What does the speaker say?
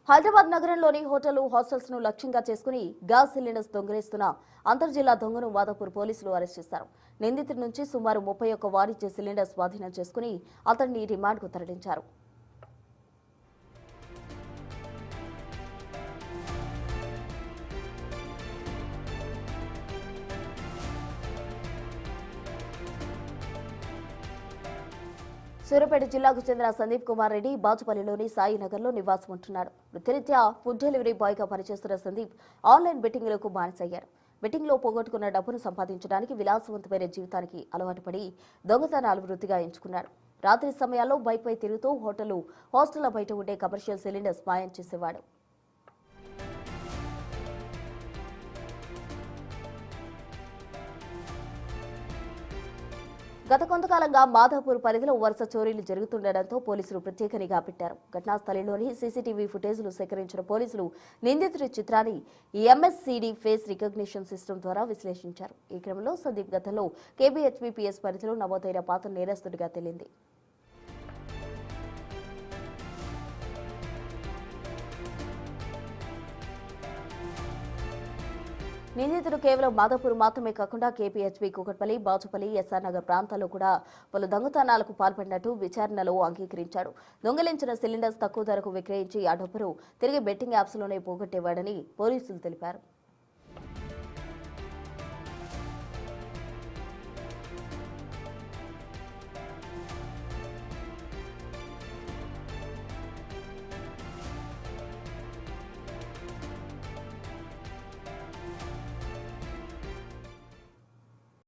హైదరాబాద్ నగరంలోని హోటళ్లు హాస్టల్స్ ను లక్ష్యంగా చేసుకుని గ్యాస్ సిలిండర్స్ దొంగిలిస్తున్న అంతర్జిల్లా దొంగను మాదాపూర్ పోలీసులు అరెస్ట్ చేశారు. నిందితుడి నుంచి సుమారు 31 వాణిజ్య సిలిండర్స్ స్వాధీనం చేసుకుని అతన్ని రిమాండ్కు తరలించారు. సూర్యాపేట జిల్లాకు చెందిన సందీప్ కుమార్ రెడ్డి బాచుపల్లిలోని సాయినగర్లో నివాసం ఉంటున్నాడు. వృత్తిరీత్యా ఫుడ్ డెలివరీ బాయ్గా పనిచేస్తున్న సందీప్ ఆన్లైన్ బెట్టింగ్లకు బానిసయ్యారు. బెట్టింగ్లో పోగొట్టుకున్న డబ్బును సంపాదించడానికి విలాసవంతమైన జీవితానికి అలవాటు పడి దొంగతనాలు వృత్తిగా ఎంచుకున్నాడు. రాత్రి సమయాల్లో బైక్పై తిరుగుతూ హోటళ్లు, హాస్టళ్ల బయట ఉండే కమర్షియల్ సిలిండర్స్ మాయం చేసేవాడు. గత కొంతకాలంగా మాదాపూర్ పరిధిలో వరుస చోరీలు జరుగుతుండటంతో పోలీసులు ప్రత్యేక నిఘా పెట్టారు. ఘటనా స్థలంలోని సీసీటీవీ ఫుటేజ్లు సేకరించిన పోలీసులు నిందితుడి చిత్రాన్ని ఎంఎస్సీడీ ఫేస్ రికగ్నిషన్ సిస్టమ్ ద్వారా విశ్లేషించారు. ఈ క్రమంలో సందీప్ గతంలో కేబీహెచ్పీపీఎస్ పరిధిలో నమోదైన పాత నేరస్తుడిగా తేలింది. నిందితుడు కేవలం మాదాపూర్ మాత్రమే కాకుండా కేపీహెచ్బీ, కూకట్పల్లి, బాచుపల్లి, ఎస్ఆర్ నగర్ ప్రాంతాల్లో కూడా పలు దొంగతనాలకు పాల్పడినట్టు విచారణలో అంగీకరించాడు. దొంగిలించిన సిలిండర్స్ తక్కువ ధరకు విక్రయించి ఆ డబ్బును తిరిగి బెట్టింగ్ యాప్స్లోనే పోగొట్టేవాడని పోలీసులు తెలిపారు.